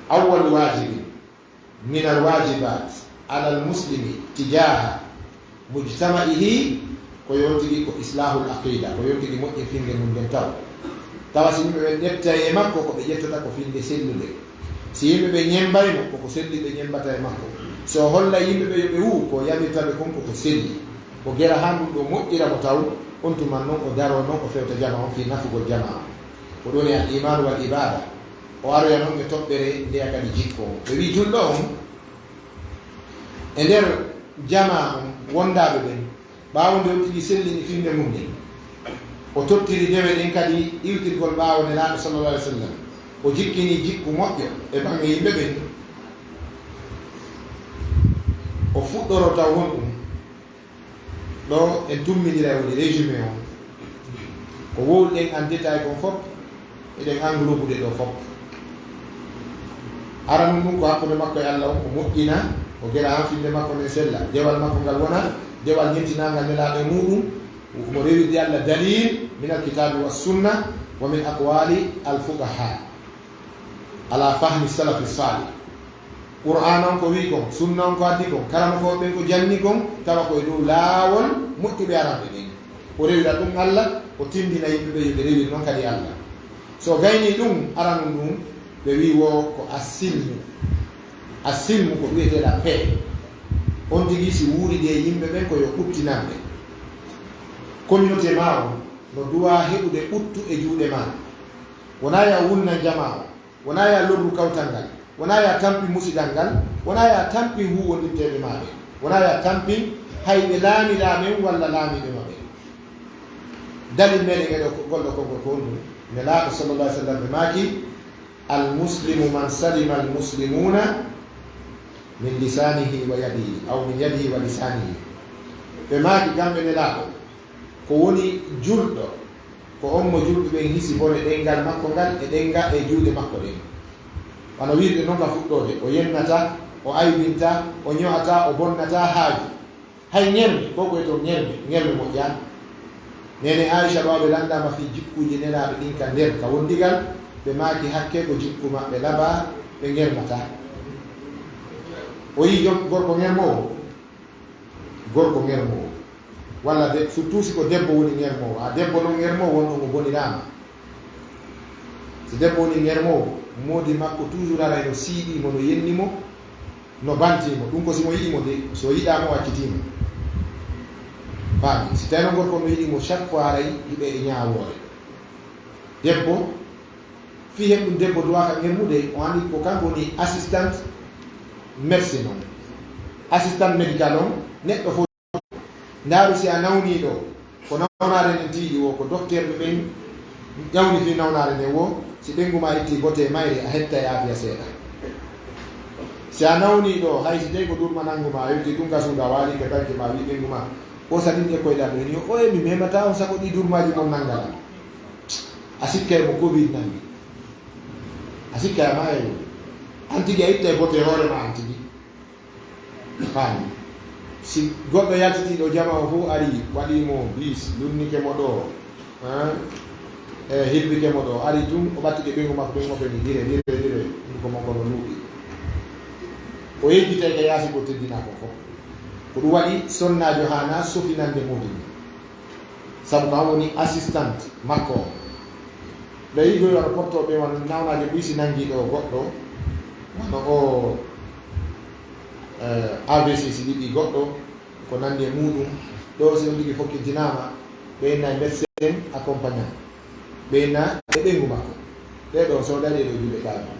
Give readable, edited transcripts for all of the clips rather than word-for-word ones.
awwal wajibin min alwajibat ala almuslimi tijaha mujtama'ihi ko yontigi ko islahul aqida ko yontigi moƴƴe finde mum nden tawa si yimɓe ɓe ƴetta e makko ko ɓe ƴettata ko finde sellude si yimɓe ɓe ñembaymo koko selli ɓe ñembata e makko so holla yimɓe ɓe yoɓe wu ko yaɓirtaɓe konko ko selli ko gera ha ɗum ɗo moƴƴira mo taw on tuman noon o daro noon o fewta jama on fi nafugol jama ko ɗon e al imanu wal ibada o aroya noon e toɓɓere ndeya kadi jikko ɓe wi julɗo on e nder jama on wondaɓe ɓen ɓawo nde on tigi sellini finde mum nde o tottiri dewe ɗen kadi iwtirgol ɓawo nelaɗo sallallah alih w sallam o jikkini jikku moƴƴo e ɓange yimɓe ɓen o fuɗɗoro taw won ɗum ɗo en tummidira woni résumé on ko wowɗen an détail kon fof eɗen englobude ɗo fof aranum ɗum ko hakkude makko e allah on ko moƴƴina o gueɗa han finde makko nden sella dewal makko ngal wona dewal ñentinagal nelaɗo e muɗum mo rewide allah dalil min alkitabi wa sunna wa min aqwali alfuqaha ala fahmi salafi salih qur'an on ko wi kon sunna on ko addi kon karama ko ɓen ko janni kon tawa koye dow laawol moƴƴuɓe aramɓe ɗen o rewira ɗum allah o tindina yimɓeɓe yoɓe rewir noon kadi allah so gayni ɗum aranu ɗum ɓe wi wo ko asilmu ko wiyeteɗa paix on tigi si wuuri de yimɓe ɓen koyo ɓuttinanɓe communauté ma o no duwa heɓude ɓuttu e juuɗe ma wona ya wunna jama o wona ya lorru kawtal ngal wona ya tampi musidal ngal wona ya tampi huwondirteɓe maɓe wona ya tampi hayɓe laamiɗa ɓen walla laamiɓe maɓe dalil meɗen eɗo goɗɗo konko ko ɗum nelaɗo sallallah alih sallam ɓe maaki almuslimu man salima almuslimuna min lisanihi wa yadihi aw min yadihi wa lisanihi ɓe maaki kamɓe nelaɗo ko woni julɗo ko on mo julɓe ɓen hisi bone ɗengal makko ngal e ɗenga e juuɗe makko ɗen wano wirde noon ka fuɗɗode o yennata o aybinta o ño'ata o bonnata haaju hay ñerme ko koye to ñerme moƴƴa nene aicha ɗo ɓe landama fi jikkuji nelaɓe ɗin ka nder ka wondigal ɓe maaki hakke ko jikku maɓɓe laaɓa ɓe germata o yi gorko germowo walla surtout si ko debbo woni germowo a debbo noon germowo won ɗon o bonirama so debbo woni germowo moodi makko toujours ara no siiɗimo no yennimo no bantimo ɗum ko simo yiɗimo de so yiɗamo accitimo faami si tawi no gorko no yiɗimo chaque fois aray yiɓe e ñawore debbo fi hen ɗum debbo duwaka germude o andi ko kanko woni assistant médecin noon assistant médical on neɗɗo fof ndaaru si a nawni ɗo ko nawnare nden tiiɗi wo ko docteur ɓe ɓen ƴawni fi nawnare nden wo si ɓenguma itti bote mayre a hetta e afiya seeɗa si a nawni ɗo hay si tawi ko durma nanguma a yewti ɗum ka suuda waali ko tanke ma wi ɓenguma o saɗin e koyɗa ɗo ni o mi memata on sago ɗi durmaji mon nanngala a sikkay mo covid nangi a sikkay ma e an tigi a itta e bote hoorema an tigi faami si goɗɗo yaltitiɗo jama o fof ari waɗimo bis lurnike mo ɗo e hirbike mo ɗo ari tun o ɓattiɗe ɓengu makko ɓen mopeni dire ɗum ko makko no luuɓi o yejjita e yaasi ko teddina ko fof ko ɗum waɗi sonnajo hana sofinande muɗum sabu kam woni assistant makko o ɓe yigoy wano portoɓe wano nawnajo ɓuysi nangiɗo goɗɗo wano o AVC si ɗiɗi goɗɗo ko nandi e muɗum ɗo si on ɗigi fokkitinama ɓeyna e médecin accompagnant ɓeyna e ɓengu makko ɗeɗo so daari ɗo juuɗe kaama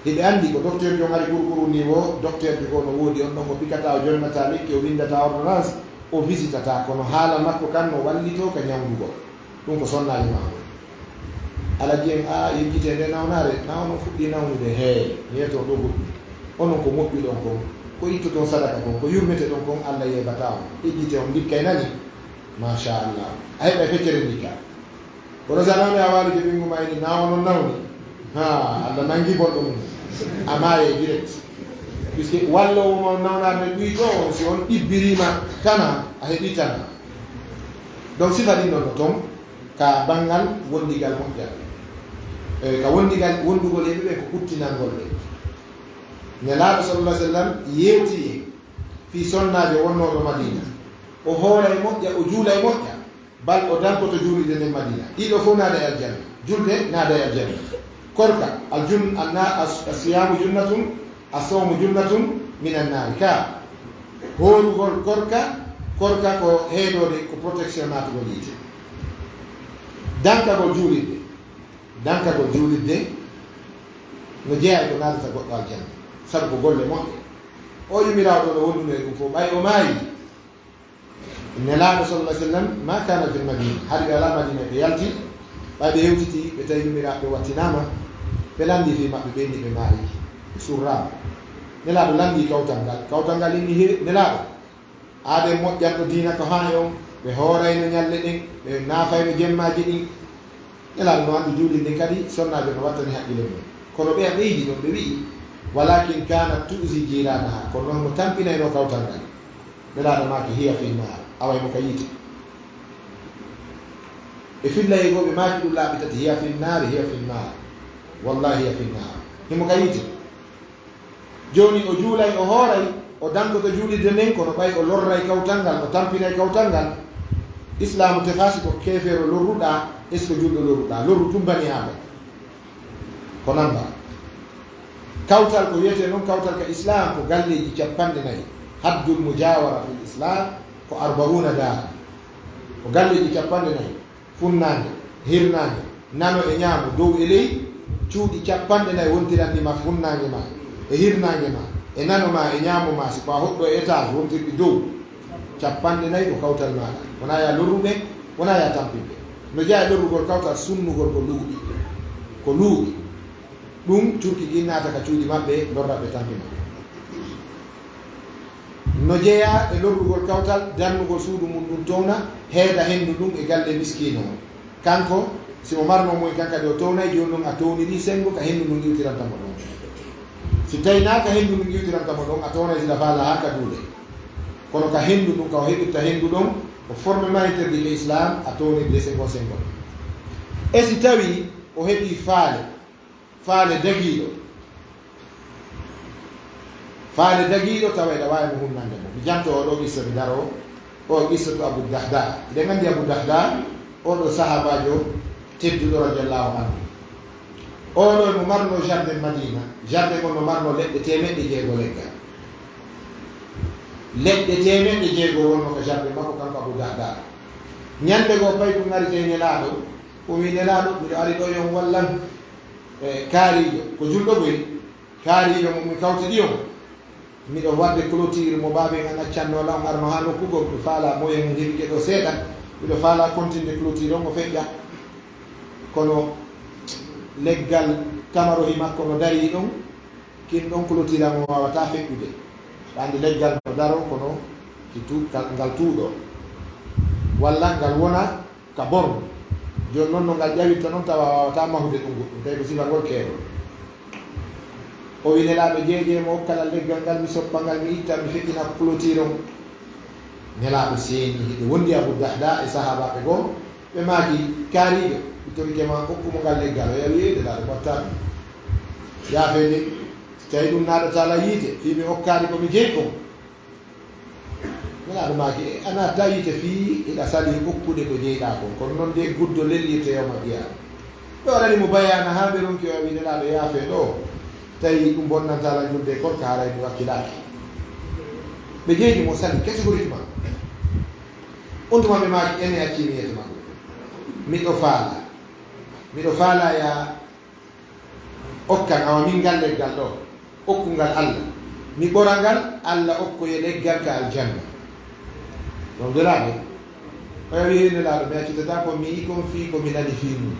hiɓe andi ko docteur jon ari gurguru ni wo docteur bi ko no woodi on ɗon o pikkata o jonnata lekki o windata ordonnance o visitata kono haala makko kan no wallito ka ñawdugo ɗum ko sonnaji ma ala jiyen a yejjite nde nawnare nawno fuɗɗi nawnude he yeeto ɗo goɗɗum onon ko moƴƴu ɗon kon ko ittoton sadaka kon ko yurmete ɗon kon allah yeɓata on ƴejjite on ndikkay nani machallah a heɓa feccere ndikka kono sa nawni a waali ke ɓengu ma ni nawono nawni allah nangi bonɗo mum a maaye direct puisque wallowomo nawnarde ɗuy ɗo on si on ɗibbirima kana a heɓi tana donc sifa ɗin ɗon no toon ka banggal wondigal moƴƴal ka wondigal wondugol e ɓe ko kuttinangol ɓe nelaaɗo sallallah sallam yeeti fi sonnajo wonnoɗo madina o hoora e moƴƴa o juula e moƴƴa bal o dankoto juulide nden madina ɗiɗo fof naada e aljanna julde naada e aljanna korka asiyamu junnatun asawmu junnatun min annari ka hoorugol korka ko heedode ko protection natugol yiite dankagol juulidde no jeeya ko naadata goɗɗo aljanna sabu ko golle moƴƴe o yumiraɗo ɗo wonduno e ɗum fof ɓay o maayi nelaaɗo sallah sallam ma kana fil madina haɗi ala madina ɓe yalti ɓay ɓe hewtiti ɓe tawi yumiraɓe wattinama ɓe landi fi maɓɓe ɓe ni ɓe maayi surrama nelaaɗo landi kawtal ngal inni nelaaɗo aade moƴƴanɗo diina ko ha on ɓe hoorayno ñalle ɗen ɓe naafayno jemmaji ɗin nelaaɗo no andu juuli ndin kadi sonnaɓe no wattani haqqille mum kono ɓe a ɓeydi ɗon ɓe wii walakin kanat tuusi jiranaha kono noon mo tampinayno kawtal ngal nelaaɗo maake hiya fi nar away mo ka yiite e fillayigoɓe maaki ɗum laaɓi tati hiya fi nar wallahi hiya fi nar himo ka yiite joni o juulay o hooray o dankoto juulidde nden kono ɓay o lorray kawtal ngal o tampinay kawtal ngal islamu tefasi ko keefeero lorruɗa est ce que julɗo lorruɗa lorru tumbani haɓe ko namba kawtal ko wiyete noon kawtal ka islam ko galleji 4 haddul mujawara fil islam ko 40 dara ko galleji 4 funnange hirnange nano e ñaamo dow e ley cuuɗi 4 wontirandima funnange ma e hirnange ma e nano ma e ñaamo ma si ko a hoɗɗo étage wontirɗi dow 4 ko kawtal maɗa wona ya lorruɓe wona ya tampinɓe no jeeya lorrugol kawtal sunnugol ko luuɓi ɗum curki ginnata ka cuuɗi maɓɓe lorraɓe tampina no jeeya e lorrugol kawtal dannugol suudu mum ɗum towna heeda hendu ɗum e galle miskino o kanko simo marno moy kankadi o townay joni ɗum a towniri sengo ka hendu ɗum iwtirantamo ɗon si tawi naka hendu ɗum iwtirantamo ɗon a townay sila faala ha ka duuɗe kono ka hendu ɗum ka o heɓirta hendu ɗon o forme maniterdi le islam a townirde sengo e si tawi o heɓi faale dagiiɗo tawa eɗa wawi mo hunnande mo mi janto oɗo qissa mi daro o qissa to Abu Dahda eɗen gandi Abu Dahda oɗo sahabajo tedduɗo radiallahu anhu oɗo mo marno jardin madina jardin gon no marno leɗɗe 600 leggal wonno ko jardin makko kanko Abu Dahda ñande go pay ko ngarite nelaaɗo o wi nelaaɗo miɗo ari ɗo yon wallan kaarijo ko julɗo ɓoy kaarijo mo mi kawtiɗi on miɗo wadde clôture mo baabe an accannola on arno ha nokkugol mi faala moyen hirke ɗo seeɗa miɗo faala continue clôture on o feƴƴa kono leggal tamarohi makko no dari ɗon kin ɗon clôture am o wawata feƴƴude andi leggal no daro kono ngal tuuɗo walla ngal wona ka borno joni noon no ngal ƴawirta noon tawa wawata mahude ɗum goɗɗum tawi ko sifangol keeɗo o wi nelaaɓe jeejeemo hokkala leggal ngal mi soppa ngal mi itta mi feƴƴina clôture on nelaaɓe seeni hiɓe wondi Abu Dahda e sahabaɓe goo ɓe maaki kaariɗo ɓitorikema hokkumo ngal leggal o yawi nelaaɗo watta ɗum yaafede tawi ɗum naɗatala yiite fimi hokkani komi jeeyi kon nelaaɗo maaki a natta yiite fii iɗa sali hokkude ko jeyɗa kon kono noon de guddo lellirte yawma qiyama ɓe waɗani mo bayana ha ɓe ronki o wi nelaaɗo yaafe ɗo tawi ɗum bonnantala julde korka haray mi wakkilaki ɓe jeeydi mo sali catégoriquement on tuma ɓe maaki ene accimiyete ma miɗo faala ya okkan awa min ngal leggal ɗo okkungal Allah mi ɓora ngal Allah okkoye leggal ka aljanna ɗon delaɓe oya wi nelaaɗo mi accitata ko mi yi kon fii ko mi nani fii mum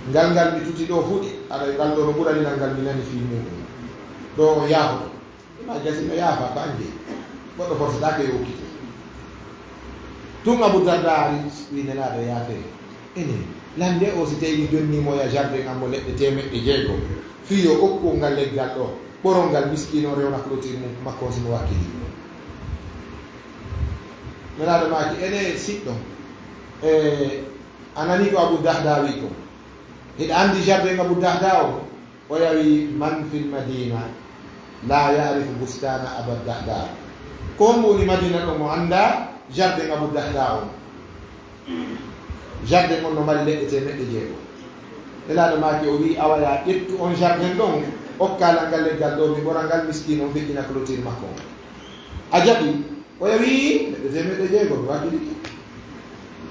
ngal mi tuti ɗo fuɗi aɗa ngal ɗo no ɓuraninal ngal mi nani fii muɗum ɗo o yaafoto ma gasi no yaafa ko andi goɗɗo forsetake e okkite tun Abu Darda ari wi nelaaɗo yaafe enen lande o si tawi jonnimoya jardin am mo leɗɗe 600 fii o okko ngal leggal ɗo ɓorol ngal miskino rewna clôture mum makko simo wakkili nelaaɗo maaki ene siɗɗo a nani ko Abu Dahda wi ko hiɗa andi jardin Abu Dahda o yawi man fil madina la yarifu bustana Abu Dahda, ko mo woni madina ɗo mo anda jardin Abu Dahda jardin on no mari leɗɗe temeɗɗe jeego. elaɗo maki o wi awaya ƴettu on jardin ɗon okkala ngal leggal ɗo mi ɓora ngal miskine on feƴƴina clôture makko a jaɓi o yawi leɗɗe temeɗɗe jeego mi wakkiliki.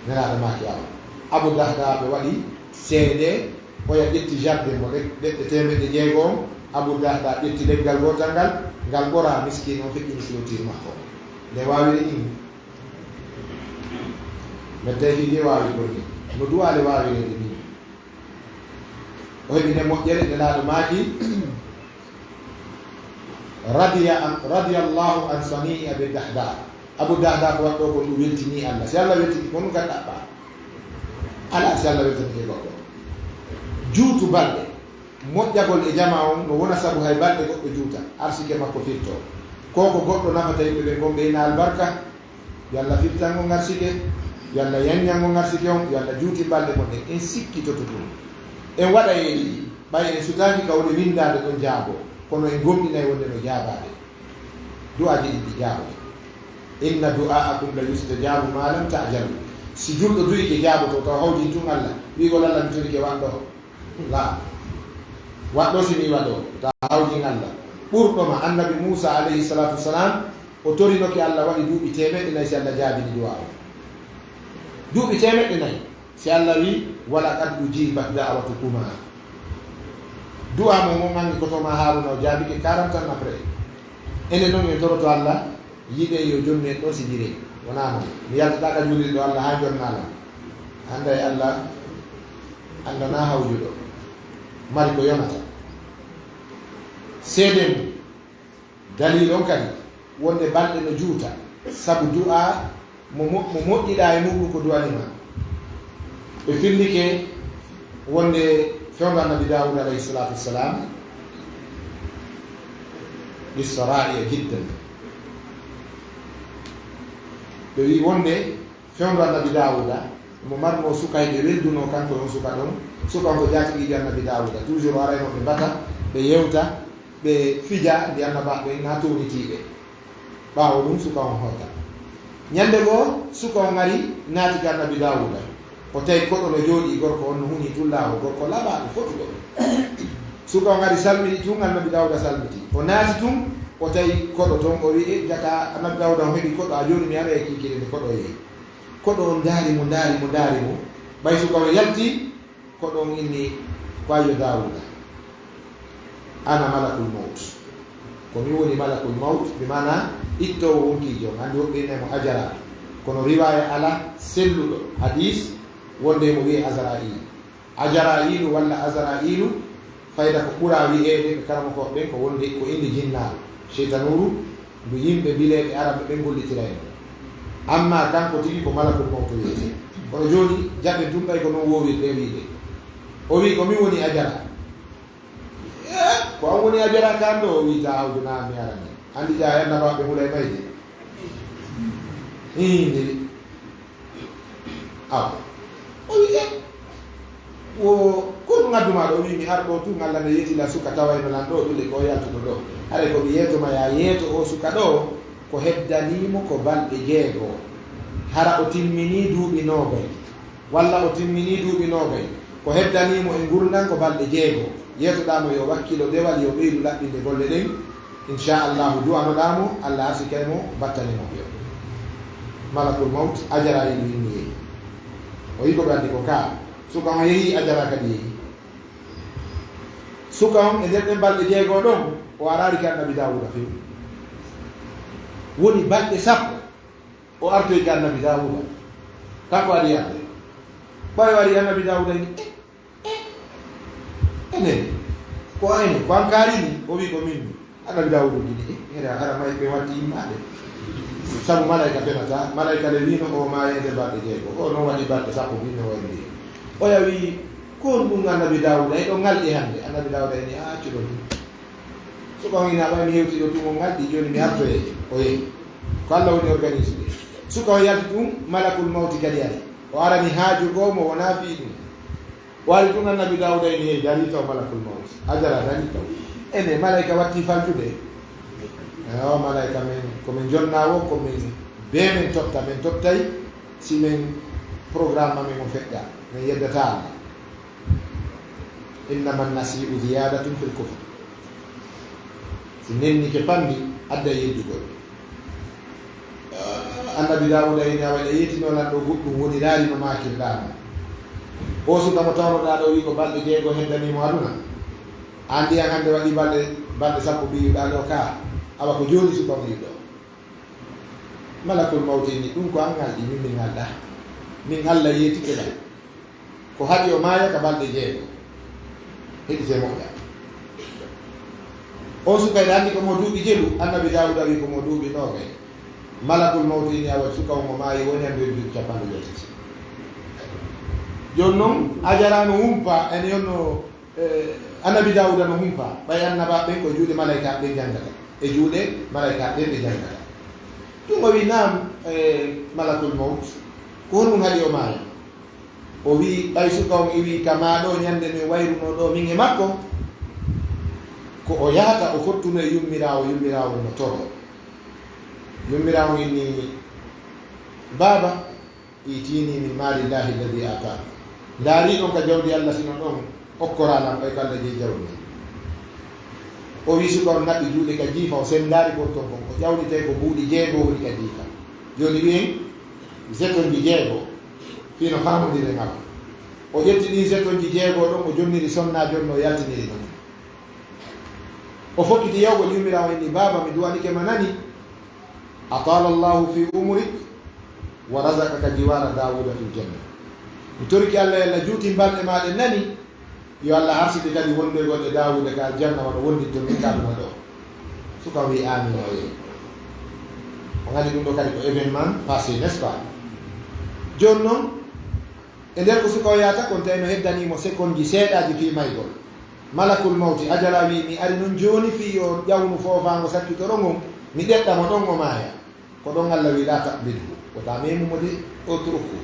nelaɗo maki awa Abu Dahda ɓe waɗi seede oya ƴetti jardin mo leɗɗe temeɗɗe jeego on. Abu Dahda ƴetti leggal gotal ngal ɓora miskine on feƴƴini clôture makko nde wawiri ɗin mi tawi wawi ɓorni no duwale wawirede ni o heɓi nde moƴƴere nelaɗo maaki radiyallahu an sanii Abi Dahda. Abu Dahda ko waɗɗo ko ɗum weltini Allah. Si Allah weltini ko ɗum kadi ɗaɓɓa ala. Si Allah weltini e goɗɗo juutu balɗe moƴƴagol e jama on no wona sabu hay balɗe goɗɗo juuta arsike makko firto koko goɗɗo nafata yimɓe ɓe gonɓe ina albarka yo Allah firtango ngarsike, yo Allah yanñango ngarsike on, yo Allah juuti balɗe gonɗe en sikkitoto ɗum en waɗa e ɗiɗi ɓay en sutaki kawde windade ɗon jaabo kono en gomɗinayi wonde no jaabade du'aji ɗiɗi jaabote. inna du'aakum la yustajabu ma lam ta'jalu. si julɗo du'ike jaaboto taw hawdi tun Allah wigol Allah mi torike wanɗo la waɗɗo simi waɗo ta hawdi Allah ɓurɗoma annabi Musa alayhi salatu wassalam o torinoke Allah waɗi duuɓi temeɗɗe nayi si Allah jaabini du'a o duuɓi temeɗɗe nayi si Allah wi wala qad ujibat da'watukuma du'a mo mo mangi kotoma Haruna o jaabike 40 ans après. ene noon en toroto Allah yiɗe yo jonni en ɗo si jiri wona noon mi yaltata ka julirɗo Allah ha jonnala anda e Allah andana hawjuɗo mari ko yonata seede mum dalil on kadi wonde balɗe no juuta sabu du'a mo moƴƴiɗa e muɗum ko du'anima. ɓe fillike wonde fewndo annabi Dawud alayhi salatu wassalam bisara'i jiddan. ɓe wi wonde fewndo annabi Dawuda mo marno sukayɓe welduno kanko on suka ɗon suka on ko jatiɗiɗi annabi Dawuda toujours arayno ɓe mbata ɓe yewta ɓe fija ndi annabaɓe na townitiɓe ɓawo ɗum suka on hotta. ñande goo suka on ari naati ka annabi Dawuda o tawi koɗo no jooɗi gorko on no huni tullawo gorko laɓaɗo fotuɗo suka on ari salmini tun annabi Dawuda salmiti o naati tun o tawi koɗo toon o wi jaka annabi Dawuda o heɓi koɗo a joni mi ara e kikiri nde koɗo yehi koɗo on daari mo ɓay suka o yalti koɗo on inni ko ayo Dawuda ana malakul maut ko mi woni malakul maut bi mana ittowo wonkijo andi woɓɓe inemo ajara kono riwaya ala selluɗo hadis wonde mo wiye Azra'ilu walla Azra'ilu fayda ko ɓura wi'ede ɓe karamakoɓe ɓen ko wonde ko indi jinnaɗo cheytanuru ndu yimɓe bileɓe araɓe ɓen gollitirayno amma kanko tigi ko malakul maut wiyete. kono joni jaɓe tumɓay ko noon wowirɗe wiide o wi ko mi woni ajara ko an woni ajara kan ɗo o wiita hawdu na mi arani andi ja annabaɓe hulay mayde ndiri aw o wi wo ko ɗum adduma ɗo o wi mi ar ɗo tun Allah ne yetila suka tawayno nan ɗo ɗule ko yaltuɗo ɗo haɗa komi yeetoma ya yeeto o suka ɗo ko heddanimo ko balɗe jeego hara o timmini duuɓi noogay walla o timmini duuɓi noogay ko heddanimo e gurdan ko balɗe jeego yeetoɗamo yo wakkilo dewal yo ɓeydu laɓɓinde golle ɗen inchallahu du'anoɗamo Allah arsikaymo battanimo yo malakul maut ajara yiɗu yimmi yeehi o yi ko ɓe andi ko ka suka on yeehi ajara kadi yeehi suka on e nder ɗen balɗe jeego ɗon o arari ka annabi Dawuda few woni balɗe sappo o artoy ka annabi Dawuda kanko waɗi yarde ɓay waɗi annabi Dawuda ni ene ko ayne ko an kaarini o wi ko minni annabi Dawuda jiɗi ene hara may ɓe watti yimmaɗe sabu malayka fenata malayka le wino o mayede balɗe jeego o noon waɗi balɗe sappo binne wayndi o yawi kon ɗum annabi Dawuda e ɗo ngalɗi hannde annabi Dawuda eni accuɗo ɗum suka o ina ɓay mi hewtiɗo tun o ngalɗi joni mi artoye o yehi ko Allah woni organisé ɗe suka o yalti ɗum malakul mawti kadi ari o arani haaju goo mo wona fi ɗum wari tun annabi dawuda ni dari taw malakul maut ajara dari taw ene malaika watti faltude o malaika men ko men jonnawo ko men be men tottay si men programme men on feƴƴa men yeddata Allah innama nasiu ziyadatun fil kufr si nenni ke pandi adda yeddugol annabi dawuda ene awaɗa yettinolan ɗo goɗɗum woni laarima makirɗama o sukamo tawnoɗa ɗo wi ko balɗe jeego heddanimo aduna an ndiyan hannde waɗi balɗe sappo mbiyuɗa ɗo ka awa ko joni sukamo yiɗo malakul mawti ni ɗum ko an ngalɗi min min ngalɗa min Allah yeetike ɗa ko haɗi o maaya ka balɗe jeego heɗite moƴƴa on sukayɗe anndi komo duuɓi jelu annabi dawuda wi komo duuɓi noogay malakul mawti ni awa sukaw mo maayi woni hannde duuɓi capanɗe jeetati joni noon ajara no humpa ene yonno annabi dawuda no humpa ɓay annaba ɓen ko juuɗe malaika ɓe janngata e juuɗe malaika ɓen ɓe janngata ɗum o wi nam malakul maut ko honɗum haɗi o maaya o wi ɓay suka on iwi ka maɗo ñande min wayruno ɗo min e makko ko o yahata o fottuno e yummirawo no toro yummirawo inni baba itini min malillahi alladi ataka ndaari ɗon ka jawdi Allah sino ɗon okkoralam ɓay ko Allah jeyi jawdi o wi suka on naɓɓi juuɗe ka jiifa o sendaari gon ton kon ko ƴawlite ko mbuuɗi jeego woni ka jiifa joni wiyen jetonji jeego fino famodire ngal o ƴetti ɗin jetonji jeego ɗon o jonniri sonna jonno o yaltiniri ɗon o fokkiti yawgol yummirawo inni baba mi duwanike ma nani atala llahu fi umrik wa razaqaka jiwara dawuda fil janna mi toriki Allah yalla juuti balɗe maɗe nani yo Allah harside kadi wondoygol e dawuda ka aljanna waɗa wonditto min kaɗuma ɗo suka wi amin o ye o gandi ɗum ɗo kadi ko événement passé n'est ce pas joni noon e nder ko suka o yata kon tawi no heddanimo seconde ji seeɗaji fi maygol malakul mawti ajara wi mi ari noon joni fi yo ƴawnu fofango sakkitoro ngon mi ɗeɗɗamo ɗon o maaya ko ɗon Allah wi la taqbilhu wota memumode o turku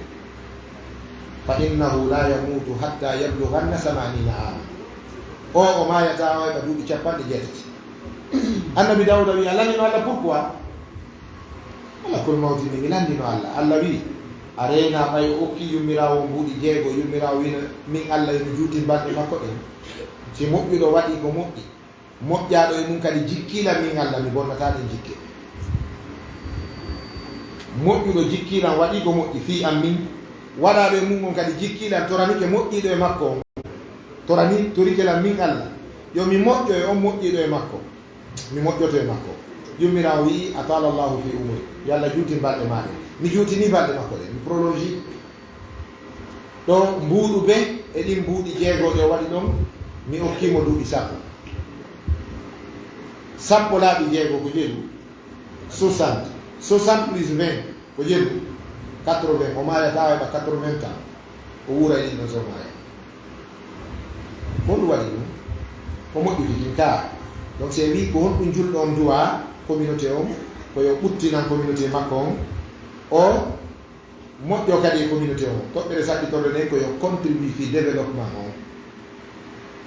fa innahu la yamutu hatta yablughanna 80 ama o maayata o heɓa duuɓi 70 annabi dawuda wi a landino Allah pourquoi malakul mawti mi landino Allah wi a reyna ɓay o okki yummirawo mbuuɗi jeego yummirawo wino min Allah emi juuti balɗe makko ɗen si moƴƴuɗo waɗi ko moƴƴi moƴƴaɗo e mum kadi jikkila min Allah mi bonnata ɗen jikke moƴƴuɗo jikkilan waɗi ko moƴƴi fi am min waɗaɗo e mum on kadi jikkilan toranike moƴƴiɗo e makko on torikelan min Allah yo mi moƴƴo e on moƴƴiɗo e makko mi moƴƴoto e makko yummirawo wi atala llahu fi umri yo Allah juuti balɗe maɗe mi juutini balɗe makko ɗe mi prologie ɗo mbuuɗu be e ɗin mbuuɗi jeegoɗe o waɗi ɗon mi okkimo duuɓi sappo laaɓi jeego ko jeeɗu 60 plus 20 ko jeeɗu 80 o maayata heɓa 80 ans o wuura e ɗinɗon so maaya honɗum waɗi ɗum ko moƴƴutikin ka donc c'est wi ko honɗum julɗo on duwa communauté on koyo ɓuttinan communauté makko on o moƴƴo kadi e communauté on toɓɓere sakkitorɗe nden koyo contribue fi développement on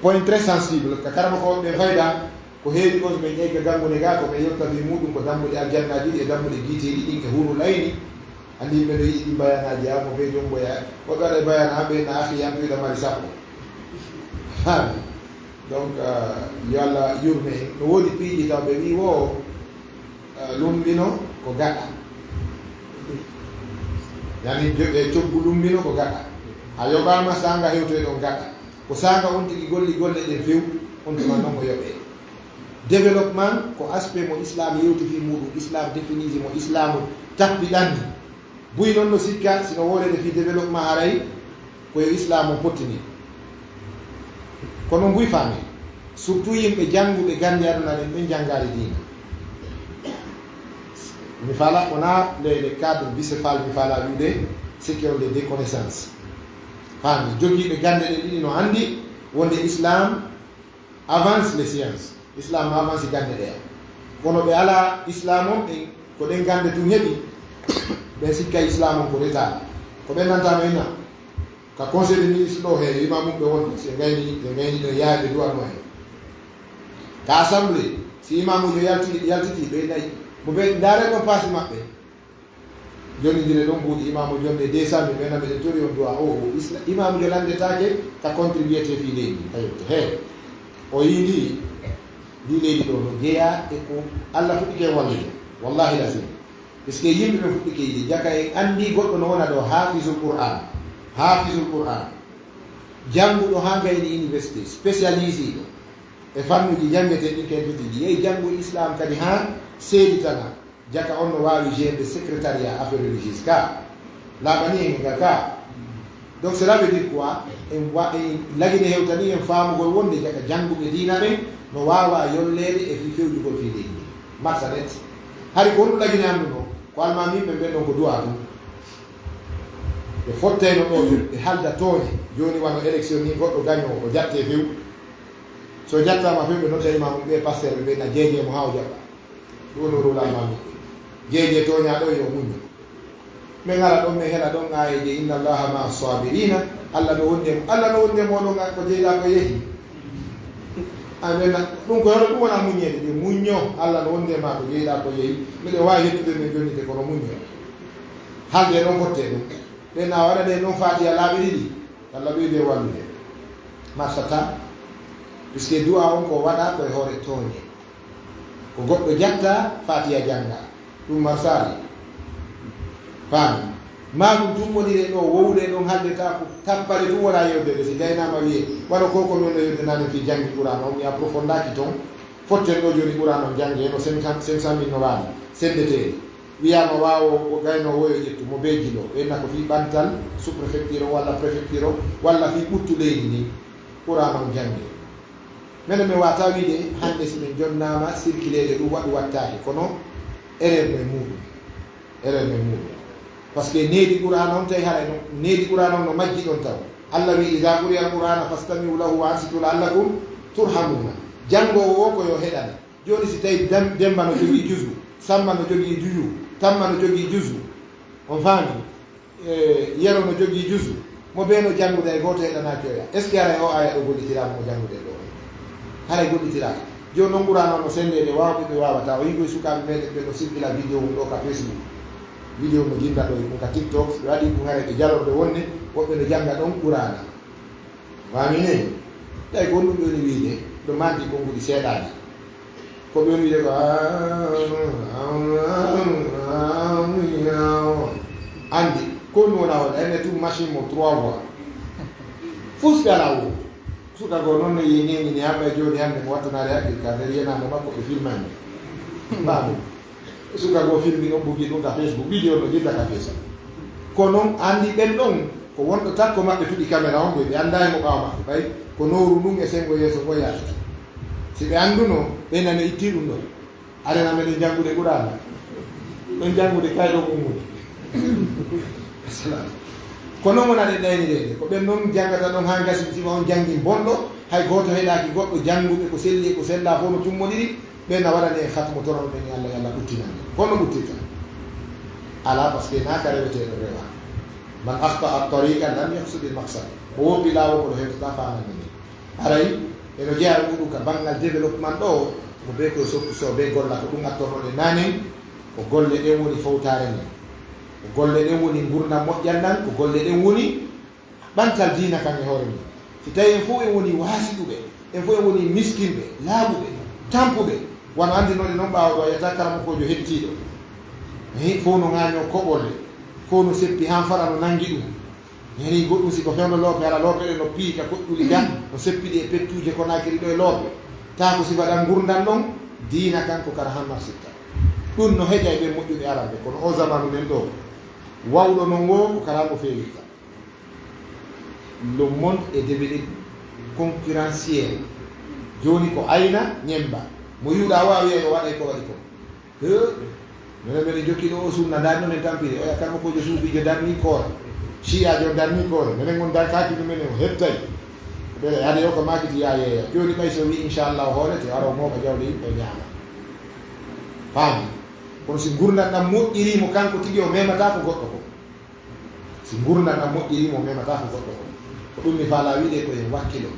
point très sensible ka karama ko ɓe fayda ko heewi ɗon ɓe ƴeyka dammude ga ko ɓe yetta fi muɗum ko dammude aljannaji ɗi e dammude guiteɗi ɗin ke huru layni andi yimɓe no yiɗi bayanaji ha mo ɓe jomboya woɓe waɗa bayana ha ɓe na ahi yam wiɗa mari sappo faami donc yo Allah yurme en no woodi piiji taw ɓe wi wo lumbino ko gaɗa yani e coggu lumbino ko gaɗa a yoɓama sanga hewtoye ɗon gaɗa ko sanga on tigi golli golle ɗen few on tuma noon o yoɓe développement ko aspect mo islam yewti fi muɗum islam définise mo islamu tappi ɗanni buy noon no sikka sino wolede fi développement haray koye islam o pottini kono mbuy faami surtout yimɓe jannguɓe gandi aduna ɗen ɓen janngari diina mi fala wona le cadre bicéphale mi fala wiide secteur de déconnaissance faami jogiiɓe gande ɗe ɗiɗi no anndi wonde islam avance les sciences islam no avance gande ɗe kono ɓe ala islam on ɗen ko ɗen gande tum heɓi ɓe sikka islam on ko retard ko ɓe nantano ena ka conseil des ministres ɗo he imamu ɓe wonde si gayni ɗo yaade duwatno hen ka assemblée si imamujo yaltiti ɓe nayi mo ɓe daren ɗon paasi maɓɓe jonidire ɗon mbuuɗi imamu jonde 200 000 ɓena ɓeɗe tori on duwa o imamujo landetake ka contribué te fi leydi tayoto he o yii ndi leydi ɗo no jeeya e ko Allah fuɗɗike wallude wallahi lazim puisque yimɓe ɓe fuɗɗike yiɗi jaka en andi goɗɗo no wona ɗo hafizul qur'an jannguɗo ha gayni université spécialisé ɗo e fannuji jangete ɗin ken fetiji yeyi janngu islam kadi ha seeditana jaka on no wawi gérde secrétariat affaire religieuse ka laaɓani en ga ka donc cela veut dire quoi en lagine hewtani en faamugol wonde jaka jannguɓe diina ɓen no wawa yollede e fi fewjugol fi leydi marsanet hari ko honɗum lagine andu ɗo ko almamiɓe ɓen ɗon ko duwa ɗum ɓe fottayno ɗo ɓe halda tooñe joni wano élection ni goɗɗo gaño o jatte few so jattama few ɓe nodda imamum ɓe pasteur ɓe ɓeyna jeejemo ha o jaɓɓa ɗum no rôle almamiɓe jeeje tooña ɗo yo muño min ala ɗon min heɗa ɗon ayeje inna allaha ma sabirina allah no wonde moɗon ko jeyɗa ko yeehi amena ɗum ko hono ɗum wona muñede ɗe muñño allah no wonde ma ko jeyɗa ko yeehi miɗen wawi heɗude min jonnide kono muñño halde ɗon fotte ɗum ɓena waɗaɗe noon fatiha laaɓi ɗiɗi allah ɓeyde wallude marsata puisque du'a on ko waɗa koye hoore tooñe ko goɗɗo jatta fatiha jannga ɗum marsali faami ma ɗum tummonire ɗo wowɗe ɗon haldeta ko tappare ɗum wona yewdede si gaynama wiye waɗa ko ko min no yewdenani fi janggi ɓuran on mi approfondaki toon fotten ɗo joni ɓuran on jangge no 500 000 no waani sendetede wiyama wawo o gayno woyo ƴettu mo beji ɗo ɓenna ko fi ɓantal sous préfecture o walla préfecture o walla fi ɓuttu leydi ni ɓuran on jangge minen min wata wiide hande si min jonnama circulede ɗum waɗi wattaki kono erreur me muɗum par ce que needi qur'ana on tawi haɗa needi qur'ana on no majji ɗon taw allah wi ida quriya al qur'ana fastamiu lahu wa ansitu la'allakum turhamuna janngowo o ko yo heɗana joni si tawi demba no jogii jusu samba no jogii juju tamma no jogii jusu on faami yero no jogii jusu mo ɓe no janngude e goto heɗanaki oya est ce que haray o aya ɗo gollitirama mo janngude ɗo haray gollitiraka joni noon qur'ana no sendede wawɓe ɓe wawata o yigoye sukaɓe meɗen ɓe no circula vidéo mum ɗo ka facebook vidéo mo jinda ɗo ɗum ka tiktok ɓe waɗi ɗum hare ɓe jalorɓe wonde woɓɓe no janga ɗon qur'ana famine tawi ko ɗum ɗoni wiide ɗo manti konguɗi seeɗaji ko ɓe wiide ko andi ko ɗum wona waɗa ene tum machine mo 3 voix fusɓe ala wo suka go noon no yeñeñini hamɓe joni hande mo wattanade haqqil ka nder yenade makko ɓe filmani mbaɗum suka go filmi on ɓugi ɗum ka facebook vidéo no jinda ka facebook ko noon andi ɓen ɗon ko wonɗo takko maɓɓe tuɗi caméra on ɓe andani mo ɓawa maɓɓe ɓay ko nowru ɗum e sengo yeeso ngo yalta si ɓe anduno ɓe nane itti ɗum ɗon arena meɗen janngude qur'ana ɗon janngude kayɗo ummude ko noon wona ɗe ɗaynirede ko ɓen noon janggata ɗon ha gasi tima on janggi bonɗo hay goto heɗaki goɗɗo jannguɓe ko selli ko sella fof no tummoniri ɓenna waɗane e hatmo toron ɓen allah yallah ɓuttinande kono ɓuttirta ala par ce que naka reweteɗo rewa man afta a tariqa lam yahsudi lmaksad ko woppi laawo koɗo heftata fananini aray eno jeeya ɗuɗum ka banggal développement ɗo mo be koye soppu so be golla ko ɗum attornoɗe nanen ko golle ɗen woni fawtare nden ko golle ɗen woni gurdam moƴƴanɗan ko golle ɗen woni ɓantal diina kan e hoore mum si tawi en fof en woni waasiɗuɓe en fof en woni miskinɓe laaɓuɓe tampuɓe wono andinoɗe noon ɓawa ɗo yetta kala mokojo hettiɗo fof no ŋaño koɓolle fof no seppi han fara no nangi ɗum yani goɗɗum siko fewno loope ala loope ɗe no piika koɗɗuli ga no seppiɗi e pettuje ko nakiri ɗo e loope ta ko si waɗan gurdam ɗon diina kanko kara han marsitta ɗum no heƴa e ɓen moƴƴuɓe arabe kono o zamanu nen ɗo wawɗo no ngo ko karamo feewitta le monde est devenu concurrentiel joni ko ayna ñemba mo yiwɗa wawi e o waɗay ko waɗi ko minen mbeɗe jokki ɗo o sunna darno men tampiri oya kanko kojo suufijo darni koore ciyajo darni koore minen gon darkaki ɗumenen o hettay ɓeɗe ade yo ko makiti ya yeeya joni ɓay so wi inchallah hoorete waro moɓa jawde yimɓe ñaama faami kono si gurdam ɗam moƴƴirimo kanko tigi o memata ko goɗɗo ko si si gurdam moƴƴiri mo memata ko goɗɗo ko ɗum mi faala wiide koye wakkilo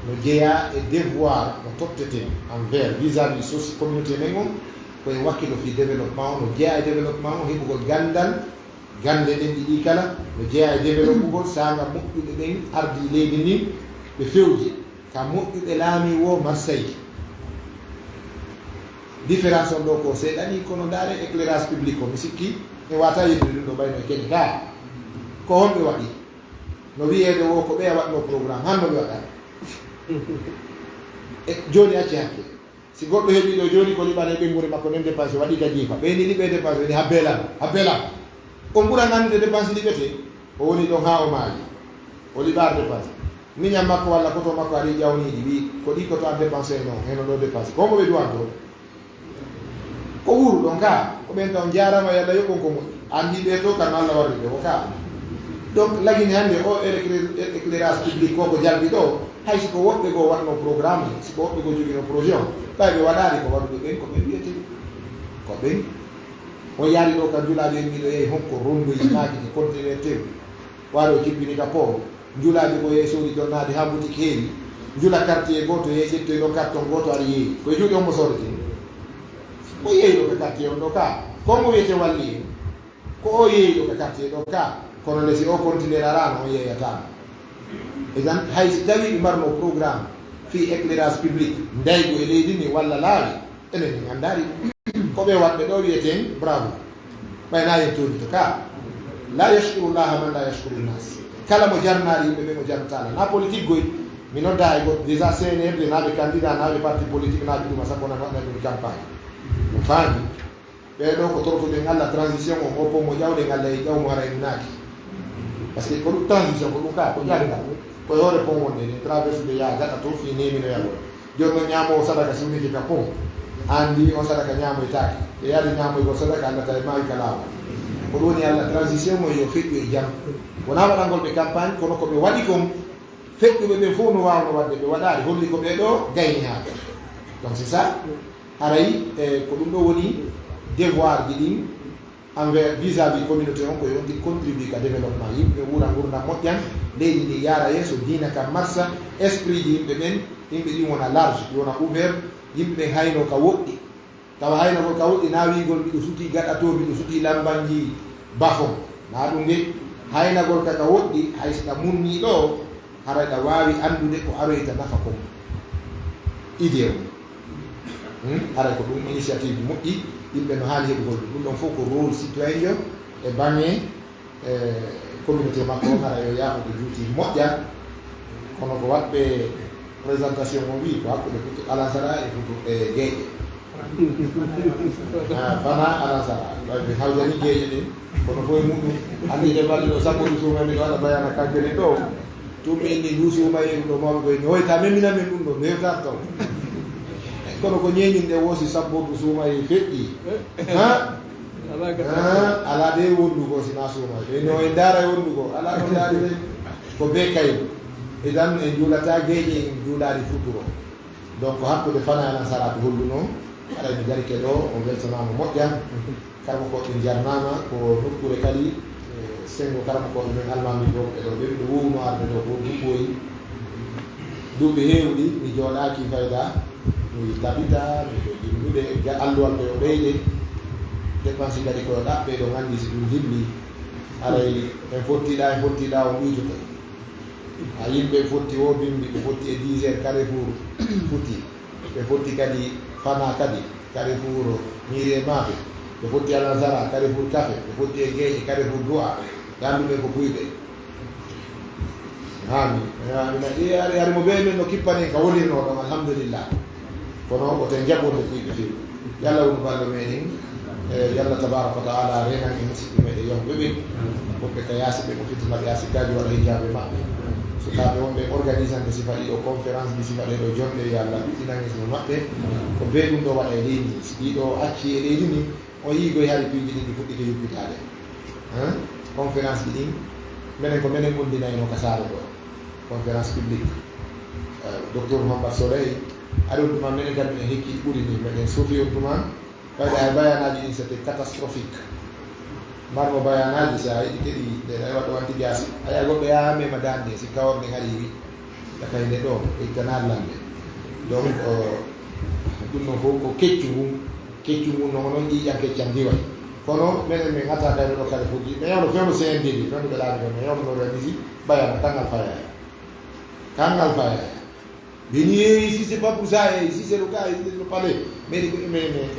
no jeeya e devoir no totteten envers vis-à-vis soci communauté men on koye wakkilo fi développement no jeeya e développement o heɓugol gandal gande ɗen ɗiɗi kala no jeeya e développugol saga moƴƴuɓe ɓen ardi leydi ndin ɓe fewji ka moƴƴuɓe laami wo Marseille différence on ɗo ko seeɗani kono ndaare éclairage public o mi sikki mi wata yidde ɗum ɗo ɓayno e keɗe ka ko honɓe waɗi no wiyeede wo ko ɓeya waɗno programme han no ɓe waɗa e joni acci hakke si goɗɗo heeɓi ɗo joni ko liɓane ɓenguure makko nen dépense waɗi ka jiifa ɓeyni liɓe dépense ni habbelam on ɓuura nande dépense liɓete o woni ɗon ha o maayi o liɓar dépense miñam makko walla koto makko aɗi ƴawniɗi wi ko ɗi koto an dépense non heno ɗo dépense ko moɓe duwan to ko wuro ɗon ka ko ɓen taw jarama yalla yoɓon ko moƴƴi andi ɓe to kan Allah warriɓe ko ka donc lagini hannde o éclairage public ko jalbi ɗo hay siko woɓɓe goo waɗno programme siko woɓɓe goo jogino projet o ɓay ɓe waɗari ko waɗuɓe ɓen ko ɓen wiyete ko ɓen on yaari ɗo ka julaɓe en miɗo yehi honko rondoji maaki ɗi continue tew waɗo jibbini ka port julaɓe ko yehi soodi donnade ha boutique heewi jula quartier goto yehi ƴettoy ɗo carton goto aɗa yeehi koye juuɗe on mo sodete ko yeehi ɗo ka quartier on ɗo ka ko mo wiyete walli en ko o yeehi ɗo ka quartier ɗo ka kono lesi o continue arano on yeeyatano egan hay si tawi ɓe mbarno programme fi éclairage public ndaygo e leydi ni walla laawi enen en andari ko ɓe waɗɓe ɗo wiyeten bravo ɓayna yen toñi to ka la yashkurullaha man la yashkuru nas kala mo jarnari yimɓe ɓe mo jarnatala na politique goy mi nodda e goɗɗo déjà CNRD naɓe candidat naɓe parti politique naɓe ɗuma sappo nan waɗna ɗum campagne mo faami ɓeɗo ko tortoɗen Allah transition o hoppo mo ƴawɗen Allah e ƴawmo hara en naaki par ce que ko ɗum transition ko ɗum ka ko jariɗa koye hoore pont wonde ni traverse de ya gaɗa to fi nemino yagol joni noon ñamowo sadaka signifie ka pont andi on sadaka ñamoytaki e yaade ñamoygol sadaka andata e maawi ka laawa ko ɗum woni Allah transition mo yo feƴƴu e jaam wona waɗangol ɓe campagne kono koɓe waɗi kon feƴƴuɓe ɓe fof no wawno wadde ɓe waɗari holli ko ɓeɗo gayni haade donc c'est ça haray ko ɗum ɗo woni devoir ji ɗin envers vis-à-vis communauté on ko yonti contribue ka développement yimɓe wuura gurdam moƴƴan leydi ndi yaara yeeso diina kam marsa esprit ji yimɓe ɓen yimɓe ɗin wona large wona ouvert yimɓe ɓen hayno ka woɗɗi tawa haynoko ka woɗɗi nawigol mbiɗo suti gaɗa to mbiɗo suti lambanji bafon na ɗum de haynagol kaka woɗɗi hay so ɗa munni ɗo hara ɗa wawi andude ko aroyta nafa kom idée o haray ko ɗum initiative moƴƴi yimɓe no haali heɓugol ɗum ɗon fof ko rôle citoyen jo e bange communauté makko o hara yo yaafude juuti moƴƴa kono ko waɗɓe présentation o wi ko hakkude futu alansara e futu e gueƴe fana alansara ɓe hawjani gueƴe ɗin kono koye muɗum andi de balɗe ɗo sappo ɗu suumami ɗo aɗa bayana kankene ɗo tumi inni ndu suumayi ɗo mawɓe koye hoyta memina men ɗum ɗo mi hewtat taw kono ko ñeñinde woosi sabbodu suumayi feƴƴi ala de wondugo sina suumay ɓeno e daara e wondugo ala no daari de ko be kaydo e tan en juulata geeƴe en juulaari futuro donc hakkude fana alan saraɓe holluno aɗa mi darike ɗo o weltanama moƴƴa karmo koɓe jarnama ko nokkure kadi sengo karmo koɓe men almami ɗo ɓeɗo ɓe ɓe wowno arde ɗo ko duɓɓoyi duuɓi heewɗi mi jooɗaki fayda mi tabita miɗo jimnude alluwal ɓe o ɓeyde dépense kadi koyo ɗaɓɓe ɗo gandi si ɗum hilli aray en fottiɗa o ɓuytoto ha yimɓe fotti o bimbi ɓe fotti e 10 heures Carrefour futti ɓe fotti kadi fana kadi Carrefour ñiri e maafe ɓe fotti alansara Carrefour café ɓe fotti e gueƴe Carrefour doa ganduɓe ko puyɓe hani arimo ɓe men no kippani ka wolirno ɗon alhamdulillah kono oten jaɓurde puyɓe fewi yalla wonu balle meɗen yalla tabaraka wa taala renan e musidɓe meɗen yahɓe ɓe woɓɓe ka yaasiɓe ko fitinaɓe yaasikaji waɗa hijaɓe maɓɓe sukaɓe wonɓe organisante sifa ɗiɗo conférence ɗi sifa ɗeɗo jonɗe yo allah ɓiɗɗinangismo maɓɓe ko be ɗum ɗo waɗa e leydi si ɗiɗo acci e leydi ni o yiigoy hari piiji ɗi ɗi fuɗɗike yuppitade conférence ɗi ɗin minen ko minen gondinayno ka saare ɗo conférence publique docteur Mouhammad Soleil aɗa on tuma minen kadi minen hekkiɗi ɓuri ni meɗen sofi on tuma ɓayde hay bayanaji ɗin c'était catastrophique marmo bayanaji sa yiɗi keɗi nde ay waɗo wanti jasi aya goɓɓe yamema dande si kawor nde haɗiri takayde ɗo ittanarlande donc ɗum ɗon fof ko keccu ngun no noon ƴiƴan keccan diway kono minen min gatta kayno ɗo kadi fuɗɗi mi yewno fewno CNDD fewno ɓe laaɓi ɗo mi yewno no remisi bayana kangal fayaya bini ici c'est pas pour ça ici c'est le cas ici le palais mais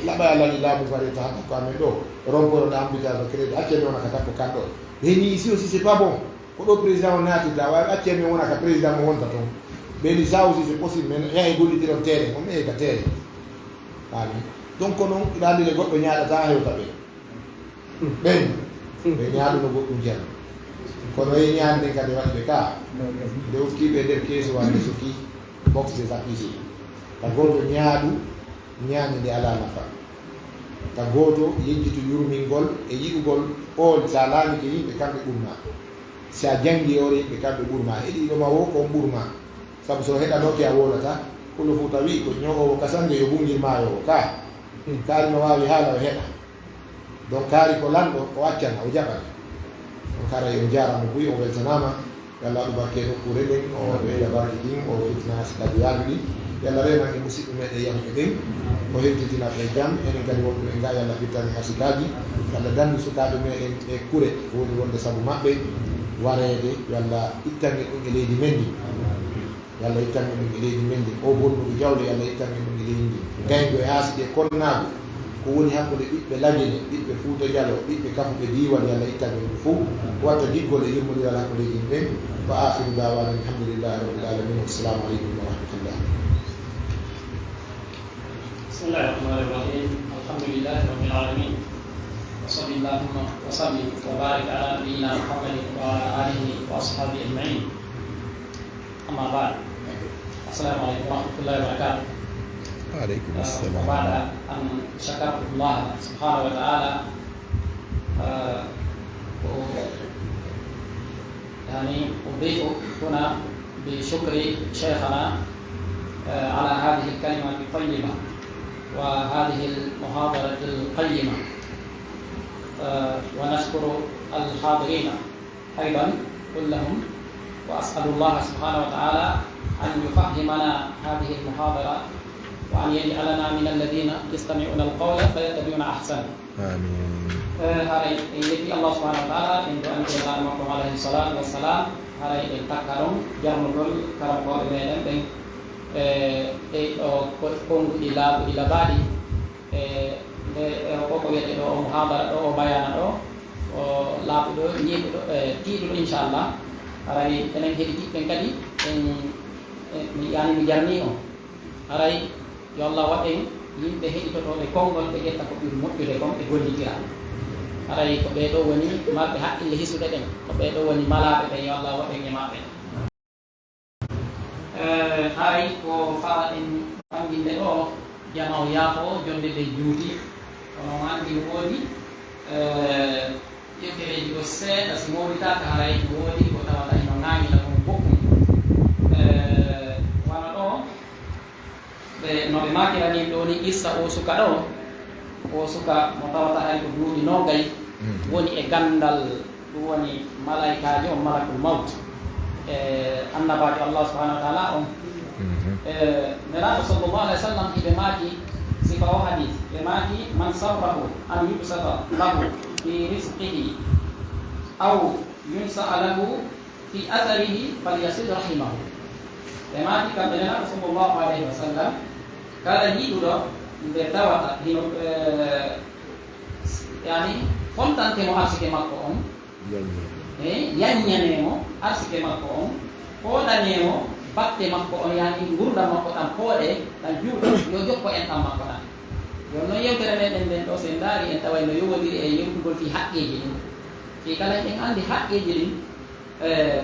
laɓa lani laamu variété hata ko amen ɗo romporo na embouteillage crédit accemi wona ka tappo kan ɗo bini ici aussi c'est pas bon ko ɗo président o natirɗa wawi accemi wona ka président mo wonta toon ɓeni ça aussi c'est possible mais yahe gollitiron terrain on ɓeye ka terrain ani donc noon ina andine goɗɗo ñaaɗata hewta ɓe ɓen ɓe ñaaɗuno goɗɗum jeeya kono e ñaande kadi waɗi ɓe ka nde hokkiɓe nder keeso wande soki box des accusés ta goto ñaaɗu ñaande nde ala nafa ta goto yejjitu yurmingol e yiɗugol on sa laami ke yimɓe kamɓe ɓurma si a jangi ore yimɓe kamɓe ɓurma heɗiɗoma wo kon ɓurma saabu so heɗanoke a wolata kolo fu tawi ko ñogowo kasande yo ɓungel mayowo ka kaari no wawi haala o heɗa donc kaari ko lanɗo o accana o jaɓata on kara yo jarama buy o weltanama yalla ɗum barke nokkure ɗen o ɓeyda barke ɗin o fitnasi kadi yaaɓe ɗin yalla renange musidɓe meɗen yamɓe ɗen o hewtitina ɓe jam enen kadi wonɓe ɓe nga yalla fittani hasikaji yalla dandu sukaɓe meɗen e kure woni wonde saabu maɓɓe warede yalla ittange ɗum e leydi men ndi yalla ittange ɗum e leydi men ndi o bonnuɗo jawle yalla ittange ɗum e leydi ndi gaygo e haasi ɗe konnaɓe ko woni hakkude ɓiɓɓe lagene ɓiɓɓe Fuuta Dialo ɓiɓɓe kafuɓe diwan yalla ittange ɗum fof watta jiggol e yurmodiral hakkude yimɓe wa akhiru dawana alhamdulillahi rabbil alamin wassalamu aleykum wa rahmatullah. Bismillahirrahmanirrahim. Alhamdulillahi rabbil alamin. Wa sallallahu wa sallim wa barik ala nabiyyina Muhammadin wa ala alihi wa ashabihi ajma'in. Amma ba'd. Assalamu alaikum wa rahmatullahi wa barakatuh. وعليكم السلام. بعد أن شكرت الله سبحانه وتعالى يعني أضيف هنا بشكر شيخنا على هذه الكلمة الطيبة وهذه المحاضرة القيمة ونشكر الحاضرين أيضا كلهم وأسأل الله سبحانه وتعالى أن يفهمنا هذه المحاضرة وأن يجعلنا من الذين يستمعون القول فيتبعون أحسنه. آمين. Hari ini Allah Subhanahu Wa Taala untuk anjuran Muhammad alaihi salatu wassalam hari ini takarung jamul karam ko meden den kongu ila badi ko yete do muhabara do bayana do labu do nyi do tidu insyaallah hari enen hedi den kadi yani mi jarni o hari yo Allah waɗen yimɓe heɗitotoɓe konngol ɓe ƴetta ko ɓuri moƴƴude kon ɓe gollitira aray ko ɓeɗo woni marɓe haqqille hisuɗe ɗen ko ɓeɗo woni malaɓe ɓen yo Allah waɗen e maɓɓe hay ko fara en fanginde ɗo jama o yaafo jonde ɗe juuti kono andi woodi ƴettereji ɗo seeɗa si mowritaka haray woodi ko tawata eno ŋañila kon bokkum wana ɗo no ɓe makirani ɗo ni issa o suka ɗo o suka mo tawata hay ko duuɗi nogay woni e gandal ɗum woni malaikaji on malakul maut annabajo Allah subhanahu wa ta'ala on nelaɗo sallllahu alih wa sallam hiɓe maaki sifa o hadith ɓe maaki man sarrahu an yubsata lahu fi risqihi aw yunsa'a lahu fi atharihi falyasil rahimahu ɓe maaki kamɓe nelaɗo sallllahu alayhi wa sallam kala yiɗuɗo nde tawata hino yani fontantemo arsike makko on yaññanemo arsike makko on hoɗanemo batte makko on yani gurdam makko tan pooɗe tan juuɗo yo jokko en ɗam makko tan jonno yewtere meɗen nden ɗo sen daari en taway no yowodiri e yewtugol fi haqqeji ɗin fi kala en andi haqqeji ɗin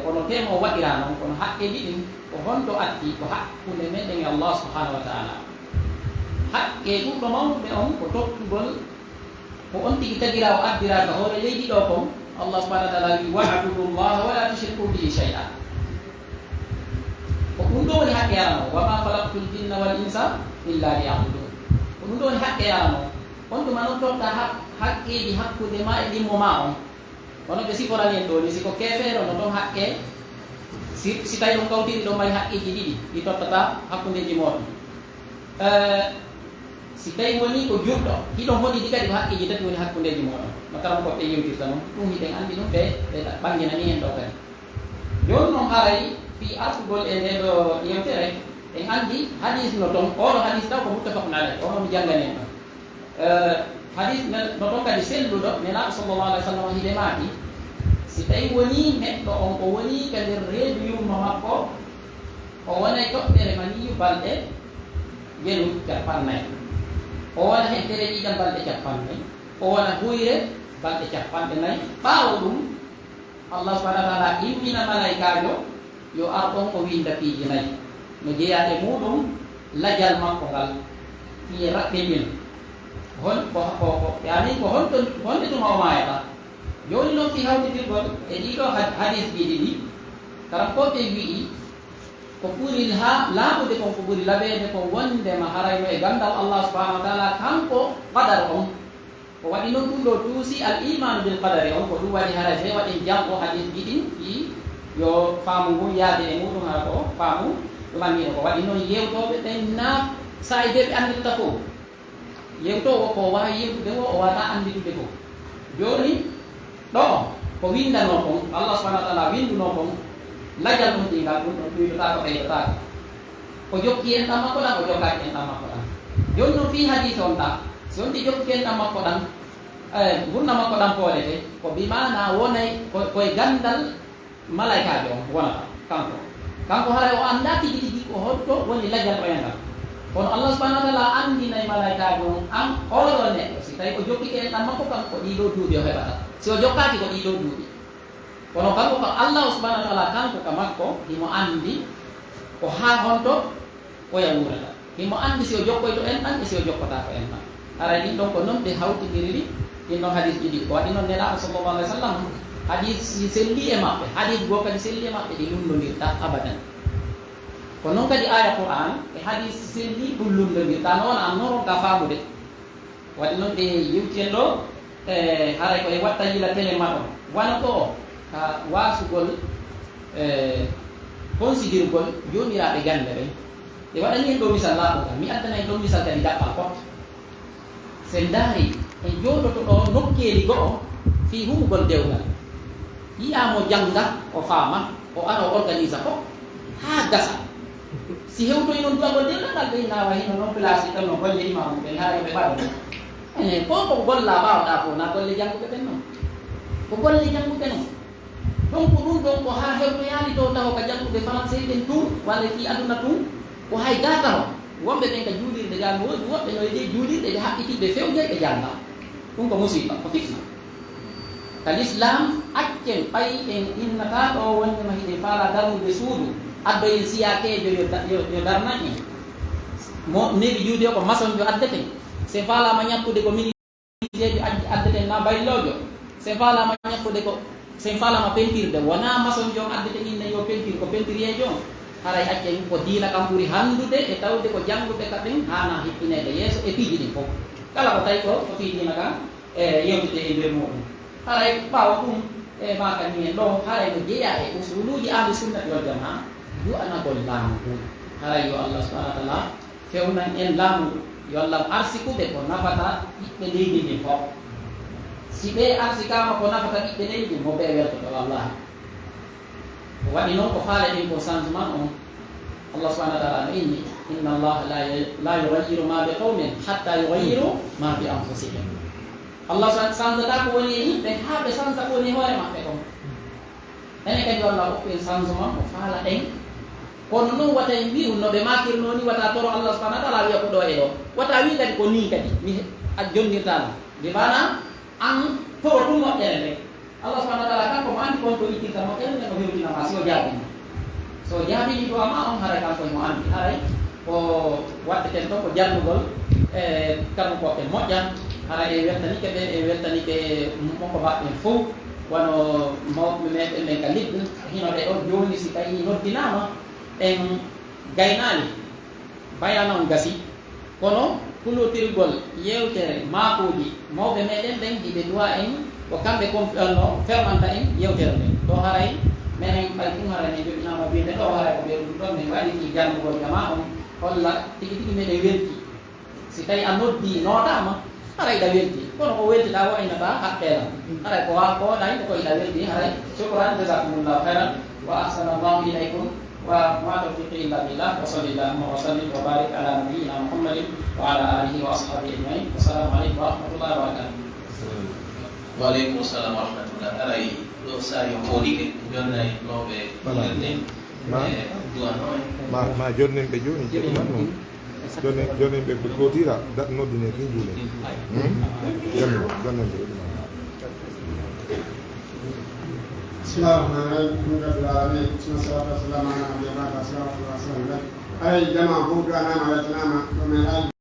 kono temo waɗira noon kono haqqeji ɗin ko honto atti ko hakkunde meɗen e Allah subhanahu wa ta'ala haqqe ɗuɗɗo mawɗe on ko tottugol ko on tigi tagira o addiraka hoore leydi ɗo kon Allah subhanahu wa ta'ala wi wa'budu llaha wa la tushriku bihi shay'a ko ɗum ɗo woni haqqe yarano wa ma khalaqtul jinna wal insa illa liya'budun ko ɗum ɗo woni haqqe yarano on ɗuma noon totta haqqeji hakkude ma e ɗimmo ma on wono ɓe siforani en ɗo ni siko kefeero no ɗon haqqe si tawi ɗum kawtiri ɗon mari haqqeji ɗiɗi ɗi tottata hakkudeji moɗon si tawi woni ko juɗɗo hiɗon hoɗiɗi kadi ko haqqeji tati woni hakkudeji moɗon no karam koɓe yewtirta noon ɗum hiɗen andi ɗum ɓe ɓanginani en ɗo kadi joni noon haray fi artugol e nde ɗo yewtere en andi hadis no toon oɗo hadis taw ko muttafaqun alayh ono mi janggani en ɗon hadis no toon kadi selluɗo nenaɗo sallllahu alih w sallam hiɗe maaki si tawi woni neɗɗo on ko woni ka nder reedu yumma makko o wonay toɓɓere maniyu balɗe jelu capannayyi o wona heɓtere ɗiɗam balɗe capannayyi o wona huyre balɗe capanɗe nayyi ɓaawo ɗum allah subahana wa taala immina malaikajo yo ar ɗon o winda piiji nayyi no jeeyaɗe muɗum lajal makko ngal fi raɓɓe min yani ko honde ɗum o mayata joni noon fi hawtidirgol e ɗiɗo hadis jiɗi ɗi karam ko ɓe wi'i ko ɓuri laaɓude kon ko ɓuri laɓede ko wondema harayno e gandal allah subahanahu wa taala kanko qadar on ko waɗi noon ɗum ɗo tuusi al imanu bil qadari on ko ɗum waɗi haray fe waɗen jango hadis jiɗin fi yo faamu ngu yaade e muɗum haa ko faamu ɗumannino ko waɗi noon yewtoɓe ɓen na sa e de ɓe anditta fof yewtowo ko wawi yewtude o o wata anditude fof joni ɗo ko windano kon allah subahana wa taala winduno kon lajal ɗum ɗingal ɗum ɗon ɗuydotako ɓeydotako ko jokki en ɗam makko ɗan o jokkaki en ɗam makko ɗan joni noon fi hadis on ɗa si on ɗi jokki en ɗam makko ɗan gurna makko ɗan poolete ko bimana wonay koye gandal malaikajo on wonata kanko haray o anda tigi tigi ko holto woni lajal ɓoyangal kono allah subahana wa taala andinay malaikajo on an oɗon neɗɗo si tawi o jokkike en ɗam makko kanko ɗiɗo duuɓi o heɓata si o jokkaki ko ɗiɗo duuɓi kono kanko ko allah subahana wa taala kanko ka makko himo andi ko ha honto koya wurata himo andi si o jokkoyto en ɗan e si o jokkota ko en ɗan haray ɗin ɗon ko noon ɓe hawtidiriri ɗin ɗon hadis ɗiɗi ko waɗi noon nenaɗo sallllahu alih w sallam hadis selli e maɓɓe hadis goo kadi selli e maɓɓe ɗi lundodirta abadan ko noon kadi aya qur'an e hadis selli ɗum lundodirta no wona an noronka faamude waɗi noon ɓe yewtien ɗo haray koye watta yila télé maɗon wana ko ka wasugol considirgol jomiraɓe gande ɓen ɓe waɗani hen ɗo misal laaɓuga mi addanayi ɗon misal kadi daɓɓal pot sen daari en joɗoto ɗo nokkeli go'o fi humugol dewgal yiyamo jangga o faama o ara o organise fof ha gasa si hewtoyi noon duwagol dendagal ɓe nawa hino noon place tan no golle imamu ɓen haara ɓe ɓaɗo ko ko golla ɓawɗa fo na golle jangguɓe ɓen noon ko golle jangguɓe noon donc ɗum ɗon ko ha hewtoyani to taw ka jangguɓe français ɓen tun walla fi aduna tun ko hay gataho wonɓe ɓen ka juulirde gal woodi woɓɓe no de juulirɗe ɓe haɓɓitiɓe fewje ɓe janga ɗum ko musiba ko fitna ka l'islam accen ɓay en innata ɗo wondema hiɗen faala darnude suudu addoyen siyakejo yo darnan en mo neɗi juude o ko maçon jo addeten sen faalama ñakkude ko ministéjo addeten na baylojo sen faalama ñakkude ko sen faalama pentirde wona maçon jo addeten inne yo pentir ko pentiriejo on haray accen ko diina kam ɓuuri handude e tawde ko jangguɓe kaɓen hana hippinede yeeso e piiji ɗin fof kala ko tawi ko fi diina kam e yewtide e nder muɗum haray ɓawa ɗum e makani en ɗo haray no jeeya e usuluji ahli sunnati wal jamaa du'anagol laamu ndu haray yo allah subahana wa taala fewnan en laamu yo allah arsikuɓe ko nafata ɓiɓɓe leydi ndin fof si ɓe arsikama ko nafata ɓiɓɓe leydi mo ɓe weltoto wallahi ko waɗi noon ko faaleɗen ko changement on allah subahana wa taala no inni inna allaha la yughayyiru ma bi qawmin hatta yughayyiru ma bi anfusihim allah sansata ko woni e yimɓe ha ɓe sansa ko woni hoore maɓɓe kon enen kadi allah hoppen changement ko faala ɗen kono noon wata en mbiru no ɓe makirno ni wata toro allah subahana wa taala wiya ko ɗo e ɗo wata wi kadi ko ni kadi mi a jonnirtano de mana an toro tum moƴƴere nde allah subahana wa taala kanko mo andi kon to ittirta moƴƴere nde no hewtinama si o jaabini so jaabini to ama on haray kanko mo andi haray ko waddeten to ko jallugol e karnukoɓe moƴƴa haray e weltanike ɓe e weltanike moko mbaɓɓen fof wono mawɓe meɗen ɓen ka liɗɗi hino ɗe on joni si tawi noddinama en gaynali bayana on gasi kono kulotirgol yewtere maakuuji mawɓe meɗen ɓen hiɓe duwa en ko kamɓe no fermanta en yewtere nde ɗo haray minen ɓay ɗum haray ne joɗinama winde ɗo haray ko ɓeɗum ɗon min waɗini jangugol jama on holla tigi tigi meɗen welti si tawi a noddi nootama haray ɗa welti kono ko weltiɗa woynata haɓɓeela haray ko koɗay ko iɗa welti haray shukran jasakumullahu khairan wa ahsanallahu ilaykum وما توفيقي الا بالله وصلى اللهم وسلم وبارك على نبينا محمد وعلى اله واصحابه اجمعين والسلام عليكم ورحمه الله وبركاته. وعليكم السلام ورحمه الله. Aray do sa yo holi ke jonna no be ma jonnen be joni jonnen be klotira dat noddine fin jule jonnen be Bismillahirrahmanirrahim. Alhamdulillah. Wassalatu wassalamu ala nabiyina Muhammad sallallahu alaihi wasallam. Ay jama'a budu ana ma